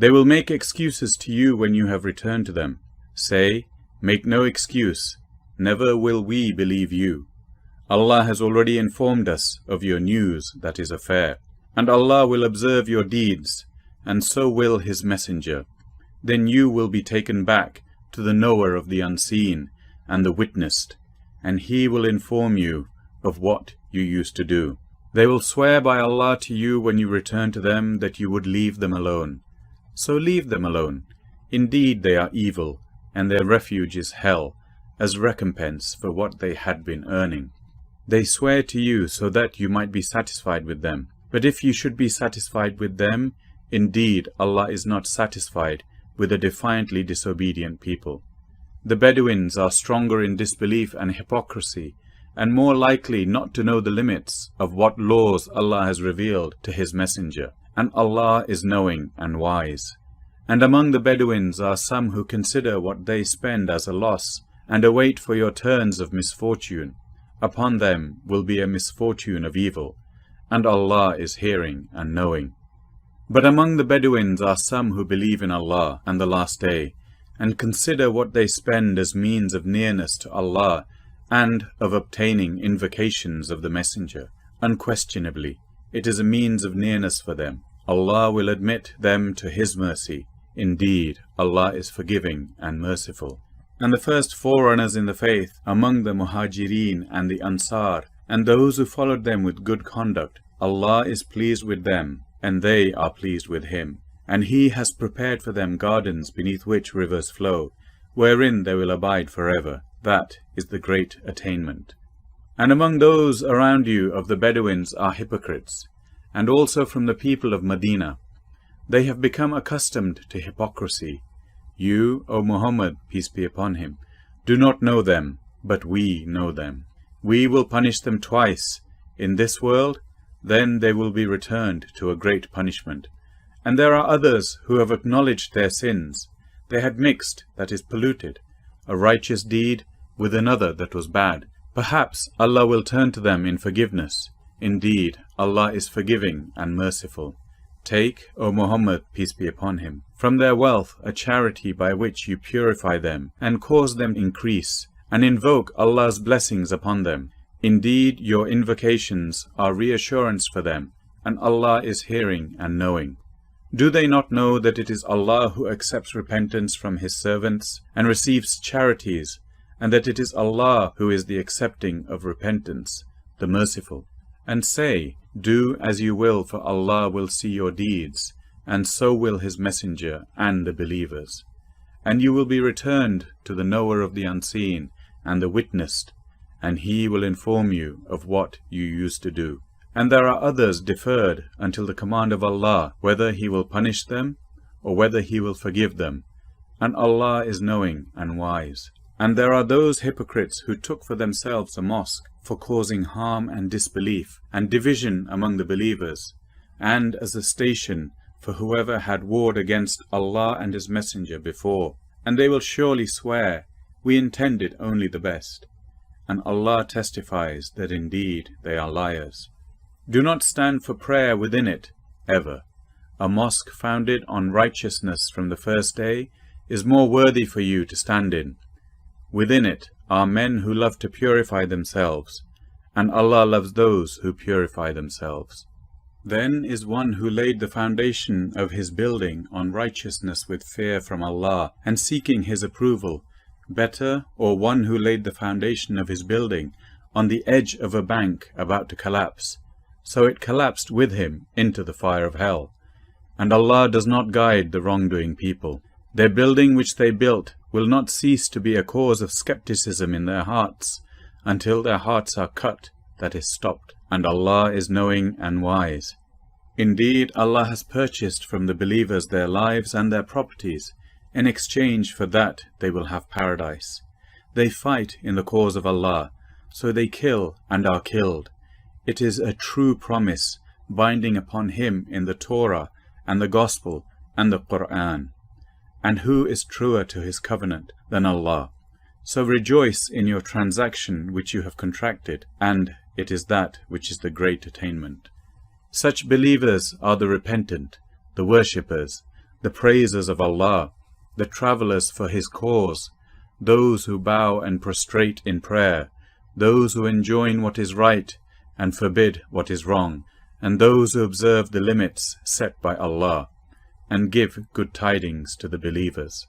They will make excuses to you when you have returned to them. Say, make no excuse, never will we believe you. Allah has already informed us of your news that is a fair, and Allah will observe your deeds, and so will His Messenger. Then you will be taken back to the knower of the unseen and the witnessed, and He will inform you of what you used to do. They will swear by Allah to you when you return to them that you would leave them alone. So leave them alone. Indeed they are evil, and their refuge is hell, as recompense for what they had been earning. They swear to you so that you might be satisfied with them. But if you should be satisfied with them, indeed Allah is not satisfied with a defiantly disobedient people. The Bedouins are stronger in disbelief and hypocrisy, and more likely not to know the limits of what laws Allah has revealed to His Messenger, and Allah is knowing and wise. And among the Bedouins are some who consider what they spend as a loss, and await for your turns of misfortune. Upon them will be a misfortune of evil, and Allah is hearing and knowing. But among the Bedouins are some who believe in Allah and the Last Day, and consider what they spend as means of nearness to Allah and of obtaining invocations of the Messenger. Unquestionably, it is a means of nearness for them. Allah will admit them to His mercy. Indeed, Allah is forgiving and merciful. And the first forerunners in the faith, among the Muhajirin and the Ansar, and those who followed them with good conduct, Allah is pleased with them, and they are pleased with Him. And He has prepared for them gardens beneath which rivers flow, wherein they will abide forever. That is the great attainment. And among those around you of the Bedouins are hypocrites, and also from the people of Medina. They have become accustomed to hypocrisy. You, O Muhammad, peace be upon him, do not know them, but we know them. We will punish them twice, in this world, then they will be returned to a great punishment. And there are others who have acknowledged their sins. They had mixed, that is polluted, a righteous deed with another that was bad. Perhaps Allah will turn to them in forgiveness. Indeed, Allah is forgiving and merciful. Take, O Muhammad, peace be upon him, from their wealth a charity by which you purify them and cause them increase, and invoke Allah's blessings upon them. Indeed, your invocations are reassurance for them, and Allah is hearing and knowing. Do they not know that it is Allah who accepts repentance from His servants and receives charities, and that it is Allah who is the accepting of repentance, the merciful? And say, do as you will, for Allah will see your deeds, and so will His Messenger and the believers. And you will be returned to the knower of the unseen and the witnessed, and He will inform you of what you used to do. And there are others deferred until the command of Allah, whether He will punish them or whether He will forgive them, and Allah is knowing and wise. And there are those hypocrites who took for themselves a mosque for causing harm and disbelief and division among the believers, and as a station for whoever had warred against Allah and His Messenger before. And they will surely swear, we intended only the best. And Allah testifies that indeed they are liars. Do not stand for prayer within it, ever. A mosque founded on righteousness from the first day is more worthy for you to stand in. Within it are men who love to purify themselves, and Allah loves those who purify themselves. Then is one who laid the foundation of his building on righteousness with fear from Allah and seeking His approval better, or one who laid the foundation of his building on the edge of a bank about to collapse, so it collapsed with him into the fire of hell? And Allah does not guide the wrongdoing people. Their building which they built will not cease to be a cause of skepticism in their hearts, until their hearts are cut, that is stopped, and Allah is knowing and wise. Indeed, Allah has purchased from the believers their lives and their properties. In exchange for that they will have paradise. They fight in the cause of Allah, so they kill and are killed. It is a true promise, binding upon him in the Torah and the Gospel and the Quran. And who is truer to his covenant than Allah? So rejoice in your transaction which you have contracted, and it is that which is the great attainment. Such believers are the repentant, the worshippers, the praisers of Allah, the travellers for His cause, those who bow and prostrate in prayer, those who enjoin what is right and forbid what is wrong, and those who observe the limits set by Allah, and give good tidings to the believers.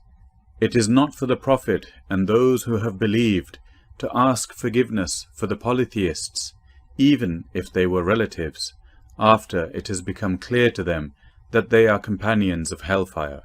It is not for the Prophet and those who have believed to ask forgiveness for the polytheists, even if they were relatives, after it has become clear to them that they are companions of hellfire.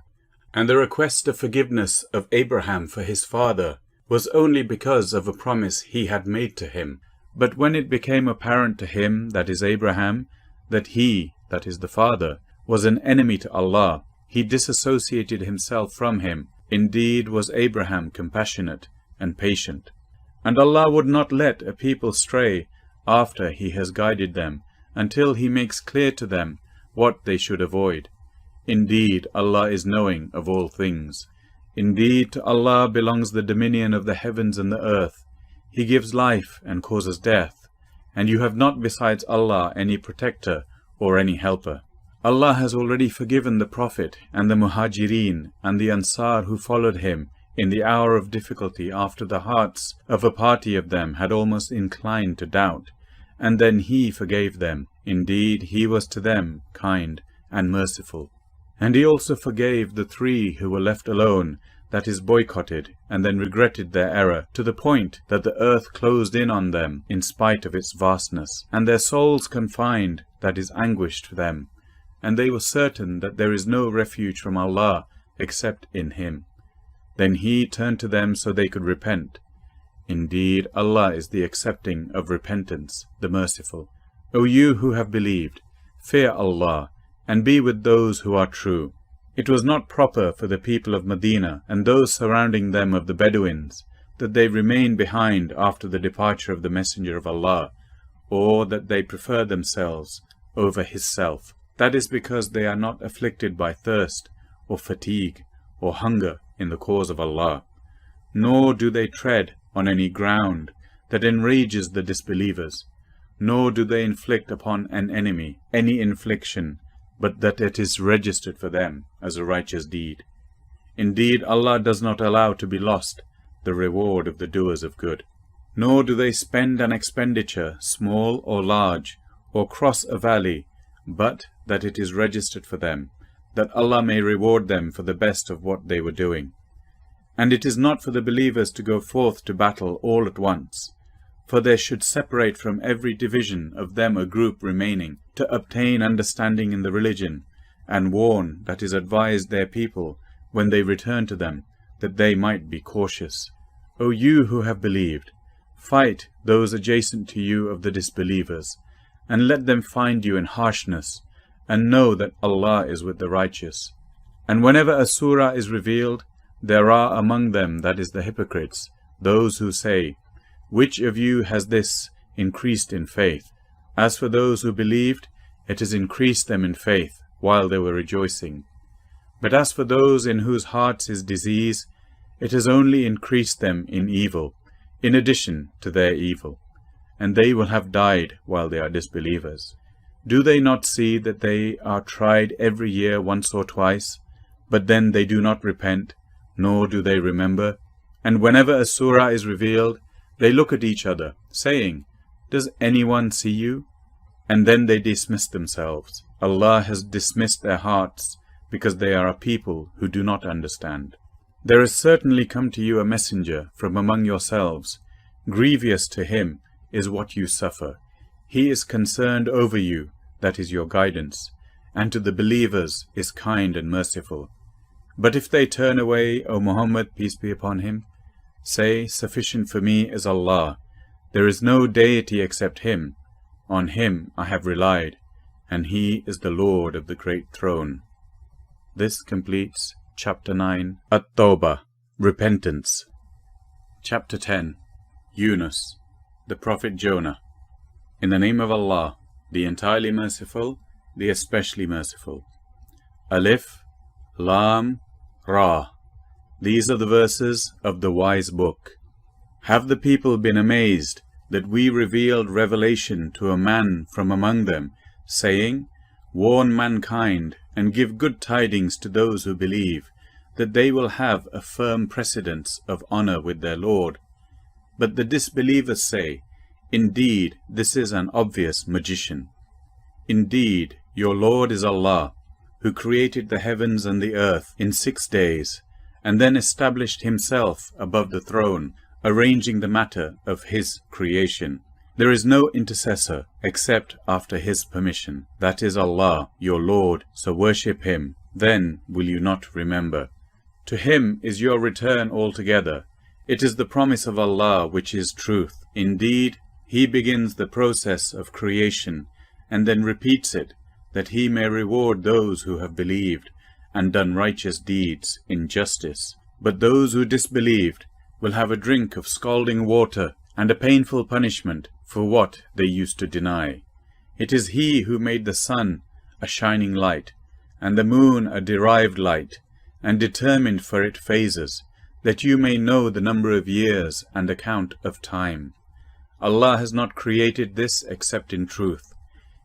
And the request of forgiveness of Abraham for his father was only because of a promise he had made to him. But when it became apparent to him, that is Abraham, that he, that is the father, was an enemy to Allah, he disassociated himself from him. Indeed was Abraham compassionate and patient. And Allah would not let a people stray after He has guided them, until He makes clear to them what they should avoid. Indeed, Allah is knowing of all things. Indeed, to Allah belongs the dominion of the heavens and the earth. He gives life and causes death, and you have not besides Allah any protector or any helper. Allah has already forgiven the Prophet and the Muhajirin and the Ansar who followed him in the hour of difficulty, after the hearts of a party of them had almost inclined to doubt, and then He forgave them. Indeed, He was to them kind and merciful. And He also forgave the 3 who were left alone, that is boycotted, and then regretted their error, to the point that the earth closed in on them in spite of its vastness, and their souls confined, that is anguished for them, and they were certain that there is no refuge from Allah except in Him. Then He turned to them so they could repent. Indeed, Allah is the accepting of repentance, the merciful. O you who have believed, fear Allah, and be with those who are true. It was not proper for the people of Medina and those surrounding them of the Bedouins that they remain behind after the departure of the Messenger of Allah, or that they prefer themselves over his self. That is because they are not afflicted by thirst, or fatigue, or hunger in the cause of Allah, nor do they tread on any ground that enrages the disbelievers, nor do they inflict upon an enemy any infliction, but that it is registered for them as a righteous deed. Indeed, Allah does not allow to be lost the reward of the doers of good. Nor do they spend an expenditure, small or large, or cross a valley, but that it is registered for them, that Allah may reward them for the best of what they were doing. And it is not for the believers to go forth to battle all at once, for there should separate from every division of them a group remaining, to obtain understanding in the religion, and warn, that is advise their people, when they return to them, that they might be cautious. O you who have believed, fight those adjacent to you of the disbelievers, and let them find you in harshness, and know that Allah is with the righteous. And whenever a surah is revealed, there are among them, that is the hypocrites, those who say, which of you has this increased in faith? As for those who believed, it has increased them in faith while they were rejoicing. But as for those in whose hearts is disease, it has only increased them in evil, in addition to their evil, and they will have died while they are disbelievers. Do they not see that they are tried every year once or twice, but then they do not repent, nor do they remember? And whenever a surah is revealed, they look at each other, saying, does anyone see you? And then they dismiss themselves. Allah has dismissed their hearts, because they are a people who do not understand. There has certainly come to you a messenger from among yourselves. Grievous to him is what you suffer. He is concerned over you, that is your guidance, and to the believers is kind and merciful. But if they turn away, O Muhammad, peace be upon him, say, sufficient for me is Allah. There is no deity except Him. On Him I have relied, and He is the Lord of the great throne. This completes Chapter 9, At-Tawbah, Repentance. Chapter 10, Yunus, the Prophet Jonah. In the name of Allah, the entirely merciful, the especially merciful. Alif, Lam, Ra. These are the verses of the wise book. Have the people been amazed that we revealed revelation to a man from among them, saying, warn mankind and give good tidings to those who believe, that they will have a firm precedence of honor with their Lord. But the disbelievers say, Indeed, this is an obvious magician. Indeed, your Lord is Allah, who created the heavens and the earth in 6 days, and then established himself above the throne, arranging the matter of his creation. There is no intercessor except after his permission. That is Allah, your Lord, so worship him. Then will you not remember. To him is your return altogether. It is the promise of Allah which is truth. Indeed, he begins the process of creation and then repeats it, that he may reward those who have believed and done righteous deeds in justice. But those who disbelieved will have a drink of scalding water and a painful punishment for what they used to deny. It is he who made the sun a shining light, and the moon a derived light, and determined for it phases, that you may know the number of years and account of time. Allah has not created this except in truth.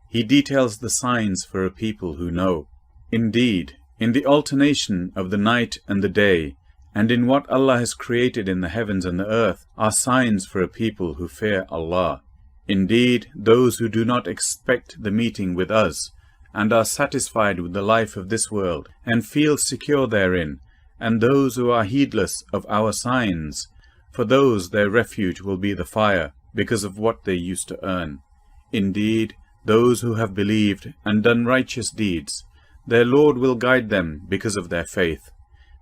He details the signs for a people who know. Indeed, in the alternation of the night and the day, and in what Allah has created in the heavens and the earth, are signs for a people who fear Allah. Indeed, those who do not expect the meeting with us, and are satisfied with the life of this world, and feel secure therein, and those who are heedless of our signs, for those their refuge will be the fire, because of what they used to earn. Indeed, those who have believed and done righteous deeds, their Lord will guide them because of their faith.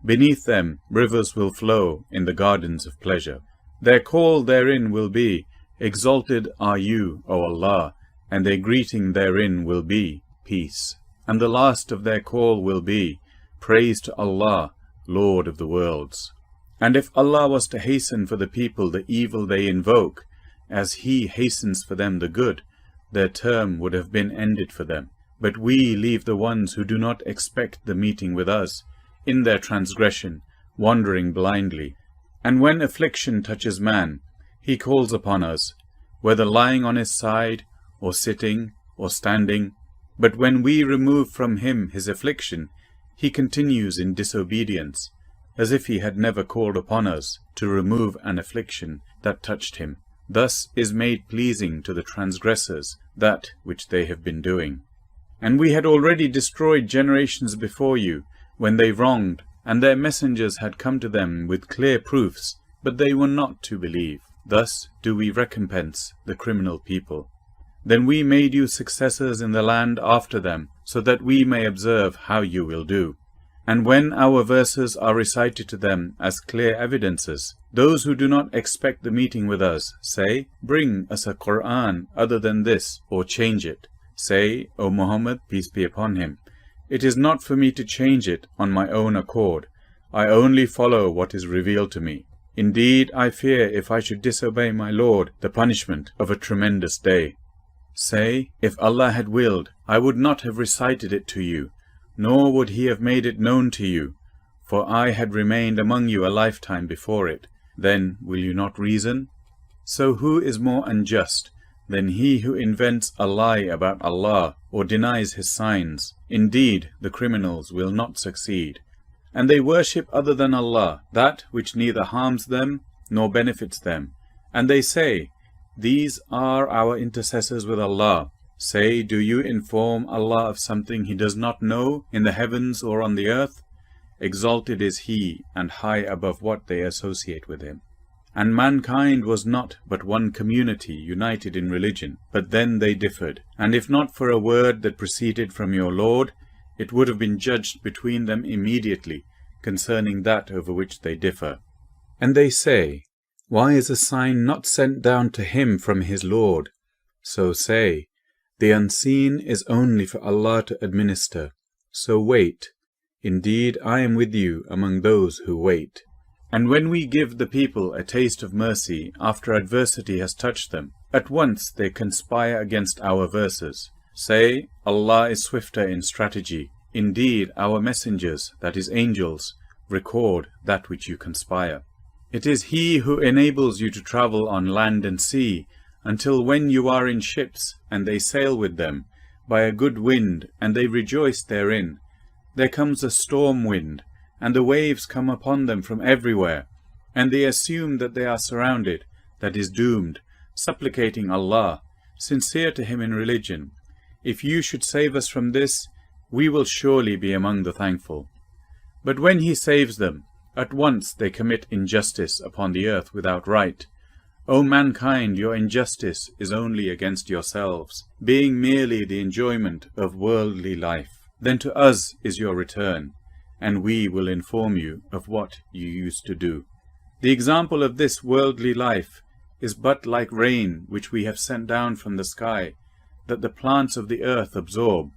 Beneath them rivers will flow in the gardens of pleasure. Their call therein will be, Exalted are you, O Allah, and their greeting therein will be, Peace. And the last of their call will be, Praise to Allah, Lord of the worlds. And if Allah was to hasten for the people the evil they invoke, as He hastens for them the good, their term would have been ended for them. But we leave the ones who do not expect the meeting with us, in their transgression, wandering blindly. And when affliction touches man, he calls upon us, whether lying on his side, or sitting, or standing. But when we remove from him his affliction, he continues in disobedience, as if he had never called upon us to remove an affliction that touched him. Thus is made pleasing to the transgressors that which they have been doing. And we had already destroyed generations before you, when they wronged, and their messengers had come to them with clear proofs, but they were not to believe. Thus do we recompense the criminal people. Then we made you successors in the land after them, so that we may observe how you will do. And when our verses are recited to them as clear evidences, those who do not expect the meeting with us say, Bring us a Qur'an other than this, or change it. Say, O Muhammad, peace be upon him, it is not for me to change it on my own accord. I only follow what is revealed to me. Indeed, I fear if I should disobey my Lord, the punishment of a tremendous day. Say, if Allah had willed, I would not have recited it to you, nor would He have made it known to you, for I had remained among you a lifetime before it. Then will you not reason? So who is more unjust than he who invents a lie about Allah or denies His signs? Indeed, the criminals will not succeed. And they worship other than Allah, that which neither harms them nor benefits them. And they say, These are our intercessors with Allah. Say, do you inform Allah of something He does not know in the heavens or on the earth? Exalted is He, and high above what they associate with Him. And mankind was not but one community united in religion, but then they differed. And if not for a word that proceeded from your Lord, it would have been judged between them immediately concerning that over which they differ. And they say, Why is a sign not sent down to him from his Lord? So say, The unseen is only for Allah to administer. So wait. Indeed, I am with you among those who wait. And when we give the people a taste of mercy after adversity has touched them, at once they conspire against our verses. Say, Allah is swifter in strategy. Indeed, our messengers, that is angels, record that which you conspire. It is He who enables you to travel on land and sea, until when you are in ships, and they sail with them, by a good wind, and they rejoice therein, there comes a storm wind, and the waves come upon them from everywhere, and they assume that they are surrounded, that is doomed, supplicating Allah, sincere to Him in religion, "If you should save us from this, we will surely be among the thankful." But when He saves them, at once they commit injustice upon the earth without right. O mankind, your injustice is only against yourselves, being merely the enjoyment of worldly life. Then to us is your return, and we will inform you of what you used to do. The example of this worldly life is but like rain which we have sent down from the sky, that the plants of the earth absorb,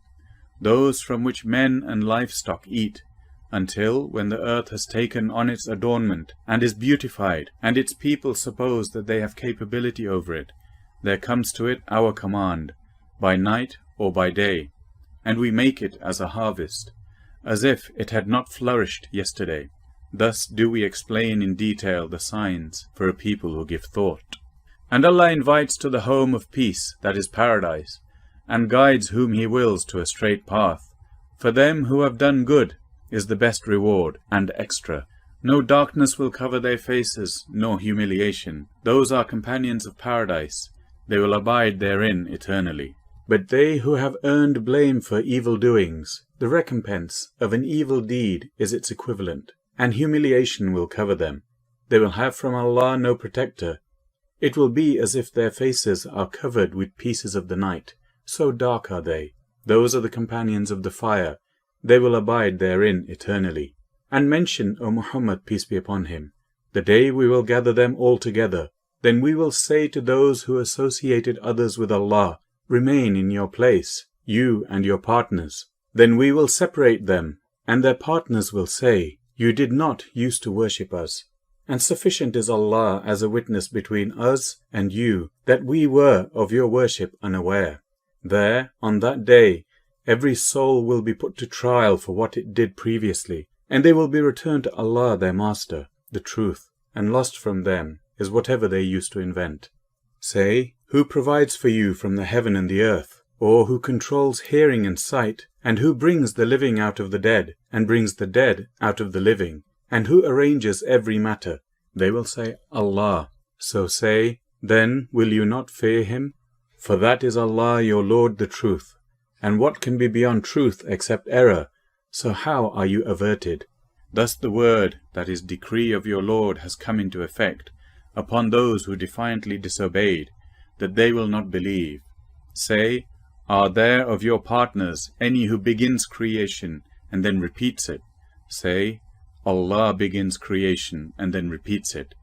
those from which men and livestock eat, until, when the earth has taken on its adornment, and is beautified, and its people suppose that they have capability over it, there comes to it our command, by night or by day, and we make it as a harvest, as if it had not flourished yesterday. Thus do we explain in detail the signs for a people who give thought. And Allah invites to the home of peace, that is paradise, and guides whom He wills to a straight path. For them who have done good is the best reward, and extra. No darkness will cover their faces, nor humiliation. Those are companions of paradise. They will abide therein eternally. But they who have earned blame for evil doings, the recompense of an evil deed is its equivalent, and humiliation will cover them. They will have from Allah no protector. It will be as if their faces are covered with pieces of the night, so dark are they. Those are the companions of the fire. They will abide therein eternally. And mention, O Muhammad, peace be upon him, the day we will gather them all together. Then we will say to those who associated others with Allah, "Remain in your place, you and your partners." Then we will separate them, and their partners will say, "You did not use to worship us." And sufficient is Allah as a witness between us and you, that we were of your worship unaware. There, on that day, every soul will be put to trial for what it did previously, and they will be returned to Allah their Master, the truth, and lost from them is whatever they used to invent. Say, who provides for you from the heaven and the earth, or who controls hearing and sight, and who brings the living out of the dead, and brings the dead out of the living, and who arranges every matter? They will say, Allah. So say, then will you not fear Him? For that is Allah your Lord the truth. And what can be beyond truth except error? So how are you averted? Thus the word, that is decree of your Lord, has come into effect upon those who defiantly disobeyed, that they will not believe. Say, are there of your partners any who begins creation and then repeats it? Say, Allah begins creation and then repeats it.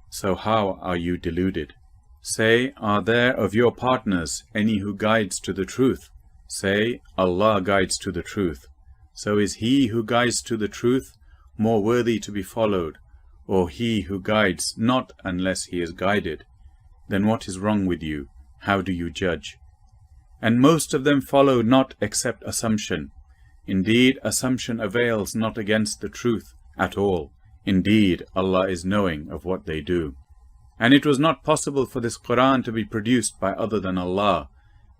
So how are you deluded? Say, are there of your partners any who guides to the truth? Say, Allah guides to the truth. So is he who guides to the truth more worthy to be followed, or he who guides not unless he is guided? Then what is wrong with you? How do you judge? And most of them follow not except assumption. Indeed, assumption avails not against the truth at all. Indeed, Allah is knowing of what they do. And it was not possible for this Quran to be produced by other than Allah,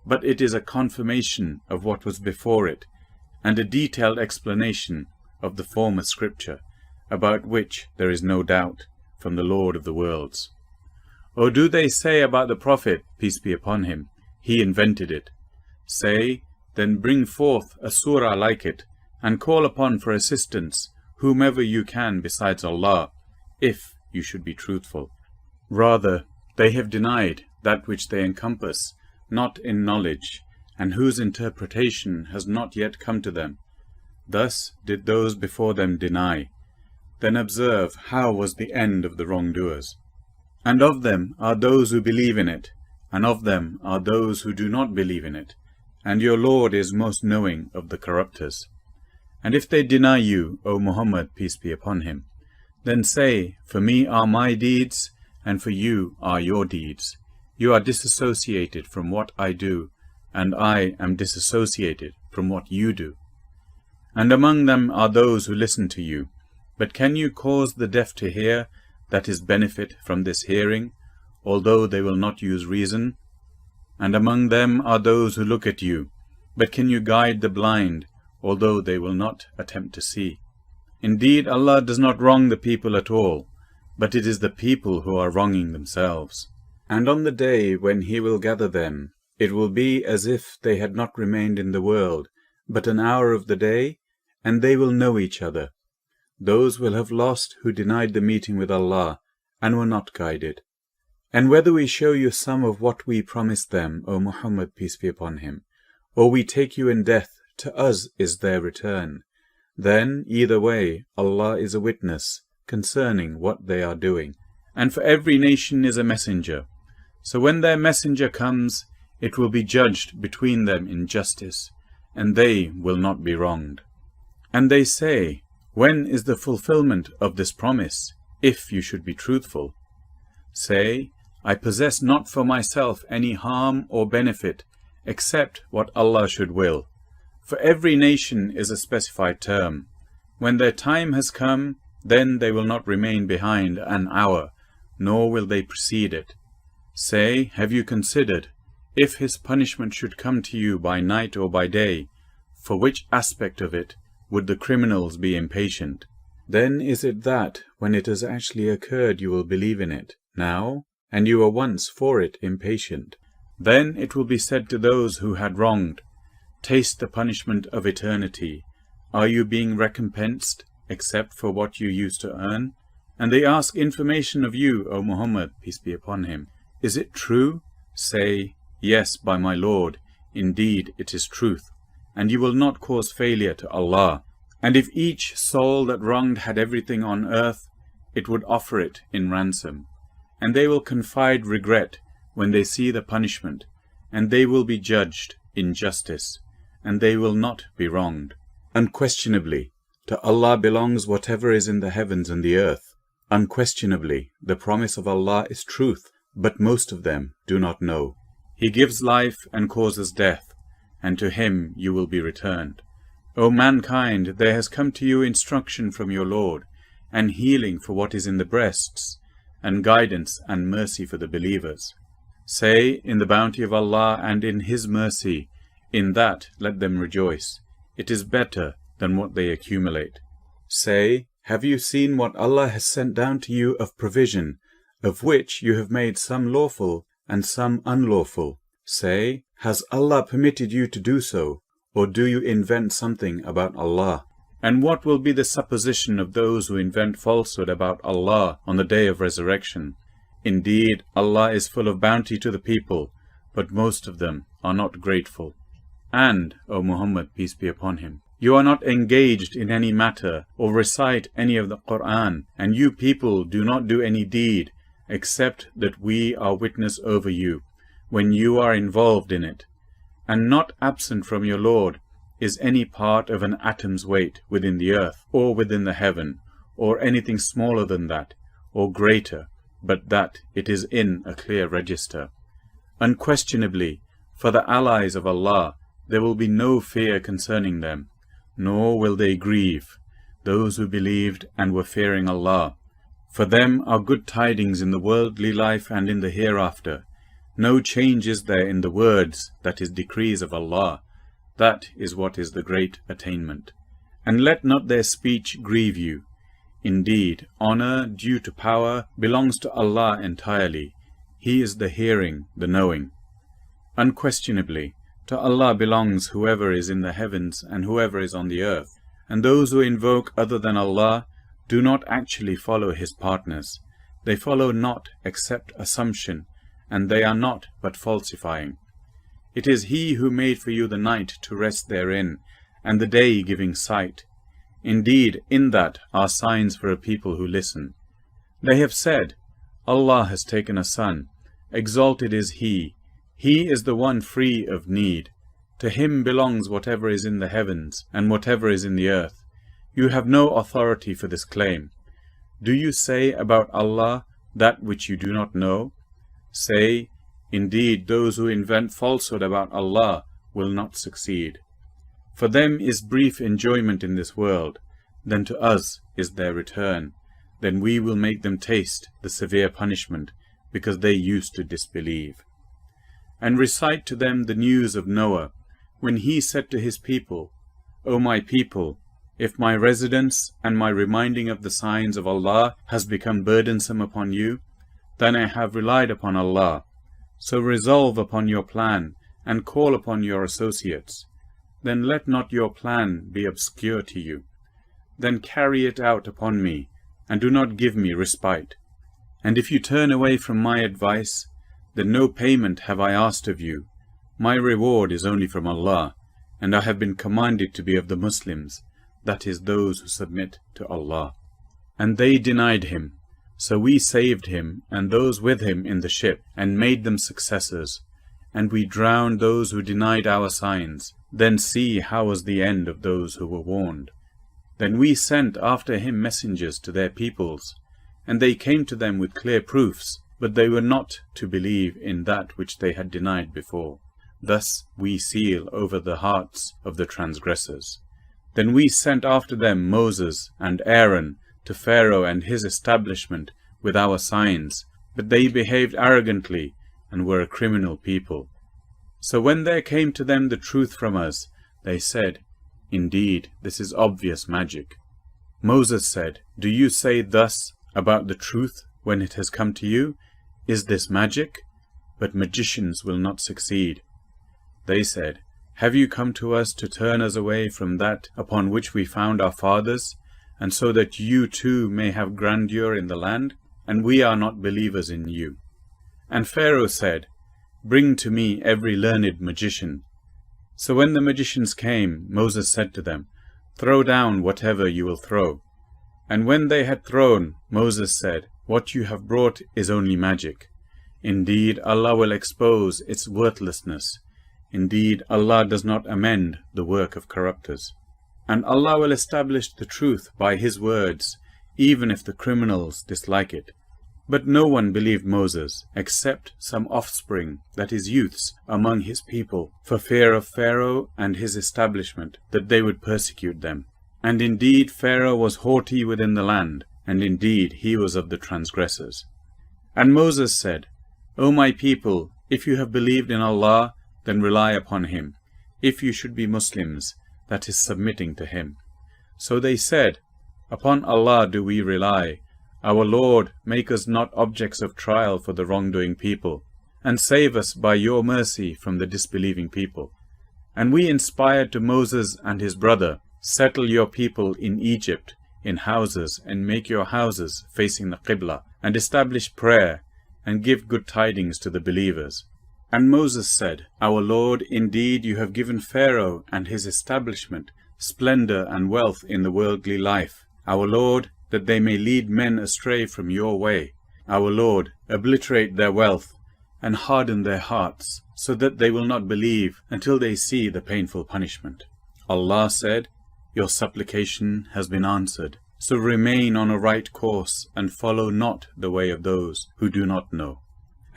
but it is a confirmation of what was before it, and a detailed explanation of the former scripture, about which there is no doubt, from the Lord of the worlds. Or do they say about the Prophet, peace be upon him, he invented it? Say, then bring forth a surah like it, and call upon for assistance whomever you can besides Allah, if you should be truthful. Rather, they have denied that which they encompass, not in knowledge, and whose interpretation has not yet come to them. Thus did those before them deny. Then observe how was the end of the wrongdoers. And of them are those who believe in it, and of them are those who do not believe in it, and your Lord is most knowing of the corrupters. And if they deny you, O Muhammad, peace be upon him, then say, for me are my deeds, and for you are your deeds. You are disassociated from what I do, and I am disassociated from what you do. And among them are those who listen to you. But can you cause the deaf to hear, that is benefit from this hearing, although they will not use reason? And among them are those who look at you. But can you guide the blind, although they will not attempt to see. Indeed, Allah does not wrong the people at all, but it is the people who are wronging themselves. And on the day when He will gather them, it will be as if they had not remained in the world but an hour of the day, and they will know each other. Those will have lost who denied the meeting with Allah and were not guided. And whether we show you some of what we promised them, O Muhammad, peace be upon him, or we take you in death, to us is their return. Then, either way, Allah is a witness concerning what they are doing. And for every nation is a messenger. So when their messenger comes, it will be judged between them in justice, and they will not be wronged. And they say, when is the fulfillment of this promise, if you should be truthful? Say, I possess not for myself any harm or benefit, except what Allah should will. For every nation is a specified term. When their time has come, then they will not remain behind an hour, nor will they precede it. Say, have you considered, if His punishment should come to you by night or by day, for which aspect of it would the criminals be impatient? Then is it that, when it has actually occurred, you will believe in it, now, and you were once for it impatient? Then it will be said to those who had wronged, taste the punishment of eternity. Are you being recompensed, except for what you used to earn? And they ask information of you, O Muhammad, peace be upon him. Is it true? Say, yes, by my Lord, indeed it is truth, and you will not cause failure to Allah. And if each soul that wronged had everything on earth, it would offer it in ransom. And they will confide regret when they see the punishment, and they will be judged in justice, and they will not be wronged. Unquestionably, to Allah belongs whatever is in the heavens and the earth. Unquestionably, the promise of Allah is truth, but most of them do not know. He gives life and causes death, and to Him you will be returned. O mankind, there has come to you instruction from your Lord, and healing for what is in the breasts, and guidance and mercy for the believers. Say, in the bounty of Allah and in His mercy, in that let them rejoice. It is better than what they accumulate. Say, have you seen what Allah has sent down to you of provision, of which you have made some lawful and some unlawful? Say, has Allah permitted you to do so, or do you invent something about Allah? And what will be the supposition of those who invent falsehood about Allah on the day of resurrection? Indeed, Allah is full of bounty to the people, but most of them are not grateful. And, O Muhammad, peace be upon him, you are not engaged in any matter or recite any of the Quran, and you people do not do any deed, except that we are witness over you, when you are involved in it. And not absent from your Lord is any part of an atom's weight within the earth, or within the heaven, or anything smaller than that, or greater, but that it is in a clear register. Unquestionably, for the allies of Allah, there will be no fear concerning them, nor will they grieve, those who believed and were fearing Allah. For them are good tidings in the worldly life and in the hereafter. No change is there in the words, that is decrees of Allah. That is what is the great attainment. And let not their speech grieve you. Indeed, honor due to power belongs to Allah entirely. He is the hearing, the knowing. Unquestionably, to Allah belongs whoever is in the heavens and whoever is on the earth. And those who invoke other than Allah do not actually follow His partners. They follow not except assumption, and they are not but falsifying. It is He who made for you the night to rest therein, and the day giving sight. Indeed, in that are signs for a people who listen. They have said, Allah has taken a son. Exalted is He. He is the one free of need. To Him belongs whatever is in the heavens and whatever is in the earth. You have no authority for this claim. Do you say about Allah that which you do not know? Say, indeed, those who invent falsehood about Allah will not succeed. For them is brief enjoyment in this world, then to us is their return. Then we will make them taste the severe punishment, because they used to disbelieve. And recite to them the news of Noah, when he said to his people, O my people, if my residence and my reminding of the signs of Allah has become burdensome upon you, then I have relied upon Allah. So resolve upon your plan and call upon your associates. Then let not your plan be obscure to you. Then carry it out upon me, and do not give me respite. And if you turn away from my advice, then no payment have I asked of you. My reward is only from Allah, and I have been commanded to be of the Muslims, that is, those who submit to Allah. And they denied him, so we saved him and those with him in the ship, and made them successors. And we drowned those who denied our signs. Then see how was the end of those who were warned. Then we sent after him messengers to their peoples, and they came to them with clear proofs, but they were not to believe in that which they had denied before. Thus we seal over the hearts of the transgressors. Then we sent after them Moses and Aaron to Pharaoh and his establishment with our signs, but they behaved arrogantly and were a criminal people. So when there came to them the truth from us, they said, Indeed, this is obvious magic. Moses said, Do you say thus about the truth when it has come to you? Is this magic? But magicians will not succeed. They said, Have you come to us to turn us away from that upon which we found our fathers, and so that you too may have grandeur in the land? And we are not believers in you. And Pharaoh said, Bring to me every learned magician. So when the magicians came, Moses said to them, Throw down whatever you will throw. And when they had thrown, Moses said, What you have brought is only magic. Indeed, Allah will expose its worthlessness. Indeed, Allah does not amend the work of corrupters. And Allah will establish the truth by His words, even if the criminals dislike it. But no one believed Moses, except some offspring, that is youths, among his people, for fear of Pharaoh and his establishment, that they would persecute them. And indeed Pharaoh was haughty within the land, and indeed he was of the transgressors. And Moses said, O my people, if you have believed in Allah, then rely upon Him, if you should be Muslims, that is, submitting to Him. So they said, Upon Allah do we rely. Our Lord, make us not objects of trial for the wrongdoing people, and save us by your mercy from the disbelieving people. And we inspired to Moses and his brother, Settle your people in Egypt, in houses, and make your houses facing the Qibla, and establish prayer, and give good tidings to the believers. And Moses said, Our Lord, indeed you have given Pharaoh and his establishment splendor and wealth in the worldly life. Our Lord, that they may lead men astray from your way. Our Lord, obliterate their wealth, and harden their hearts, so that they will not believe until they see the painful punishment. Allah said, Your supplication has been answered, so remain on a right course, and follow not the way of those who do not know.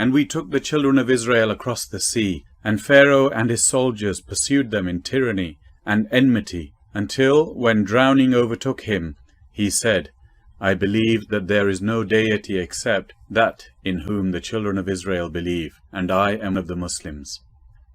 And we took the children of Israel across the sea, and Pharaoh and his soldiers pursued them in tyranny and enmity, until, when drowning overtook him, he said, I believe that there is no deity except that in whom the children of Israel believe, and I am of the Muslims.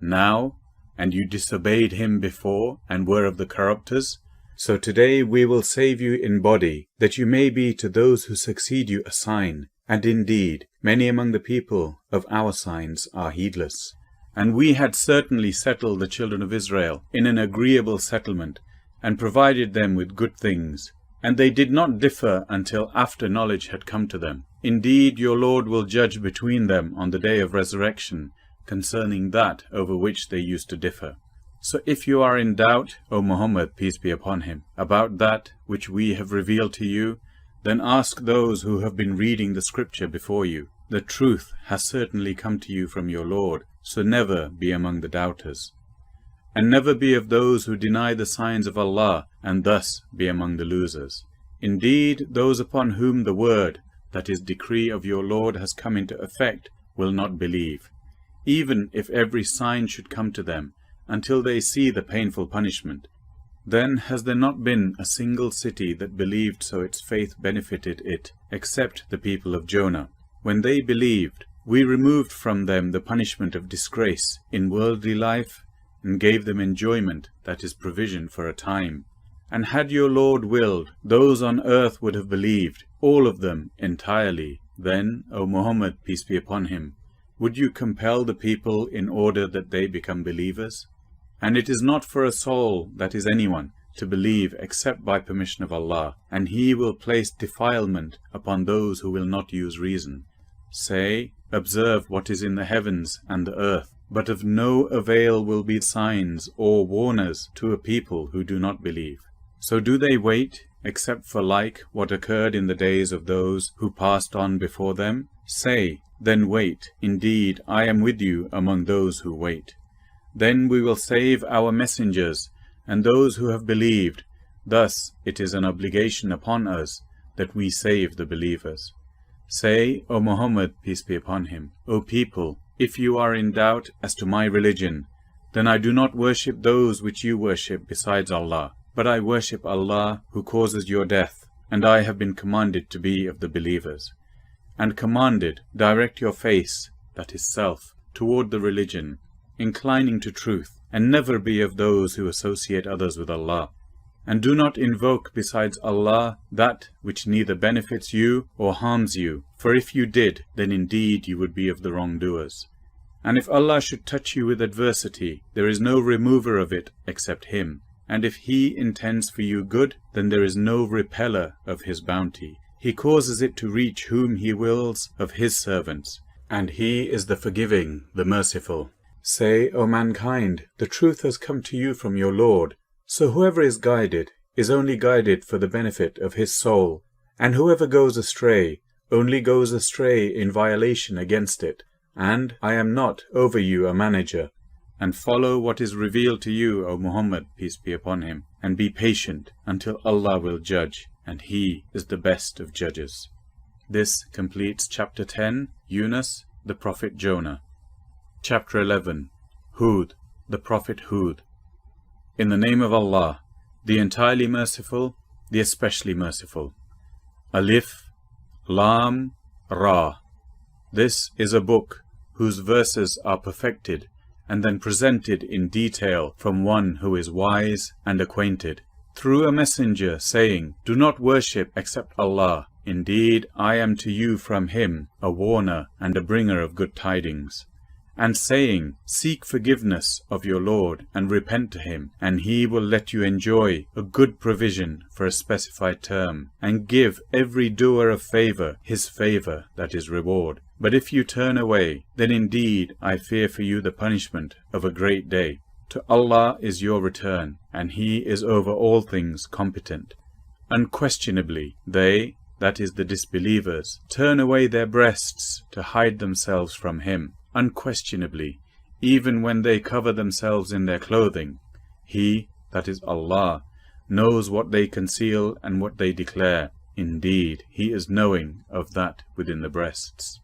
Now, and you disobeyed him before, and were of the corrupters? So today we will save you in body, that you may be to those who succeed you a sign. And indeed, many among the people of our signs are heedless. And we had certainly settled the children of Israel in an agreeable settlement, and provided them with good things. And they did not differ until after knowledge had come to them. Indeed, your Lord will judge between them on the day of resurrection, concerning that over which they used to differ. So if you are in doubt, O Muhammad, peace be upon him, about that which we have revealed to you, then ask those who have been reading the scripture before you. The truth has certainly come to you from your Lord, so never be among the doubters. And never be of those who deny the signs of Allah, and thus be among the losers. Indeed, those upon whom the word, that is, decree of your Lord has come into effect, will not believe, even if every sign should come to them, until they see the painful punishment. Then has there not been a single city that believed so its faith benefited it, except the people of Jonah. When they believed, we removed from them the punishment of disgrace in worldly life, and gave them enjoyment that is provision for a time. And had your Lord willed, those on earth would have believed, all of them entirely. Then, O Muhammad, peace be upon him, would you compel the people in order that they become believers? And it is not for a soul, that is anyone, to believe except by permission of Allah, and He will place defilement upon those who will not use reason. Say, observe what is in the heavens and the earth, but of no avail will be signs or warners to a people who do not believe. So do they wait, except for like what occurred in the days of those who passed on before them? Say, then wait, indeed I am with you among those who wait. Then we will save our messengers and those who have believed. Thus it is an obligation upon us that we save the believers. Say, O Muhammad, peace be upon him, O people, if you are in doubt as to my religion, then I do not worship those which you worship besides Allah, but I worship Allah who causes your death, and I have been commanded to be of the believers. And commanded, direct your face, that is self, toward the religion, inclining to truth, and never be of those who associate others with Allah. And do not invoke besides Allah that which neither benefits you or harms you, for if you did, then indeed you would be of the wrongdoers. And if Allah should touch you with adversity, there is no remover of it except Him. And if He intends for you good, then there is no repeller of His bounty. He causes it to reach whom He wills of His servants, and He is the forgiving, the merciful. Say, O mankind, the truth has come to you from your Lord. So whoever is guided is only guided for the benefit of his soul, and whoever goes astray only goes astray in violation against it. And I am not over you a manager. And follow what is revealed to you, O Muhammad, peace be upon him, and be patient until Allah will judge, and He is the best of judges. This completes Chapter 10, Yunus, the Prophet Jonah. Chapter 11, Hud, the Prophet Hud. In the name of Allah, the entirely merciful, the especially merciful. Alif, Lam, Ra. This is a book whose verses are perfected and then presented in detail from one who is wise and acquainted, through a messenger saying, Do not worship except Allah. Indeed, I am to you from Him a warner and a bringer of good tidings. And saying, Seek forgiveness of your Lord and repent to Him, and He will let you enjoy a good provision for a specified term, and give every doer of favor his favor, that is reward. But if you turn away, then indeed I fear for you the punishment of a great day. To Allah is your return, and He is over all things competent. Unquestionably, they, that is the disbelievers, turn away their breasts to hide themselves from Him. Unquestionably, even when they cover themselves in their clothing, He, that is Allah, knows what they conceal and what they declare. Indeed, He is knowing of that within the breasts.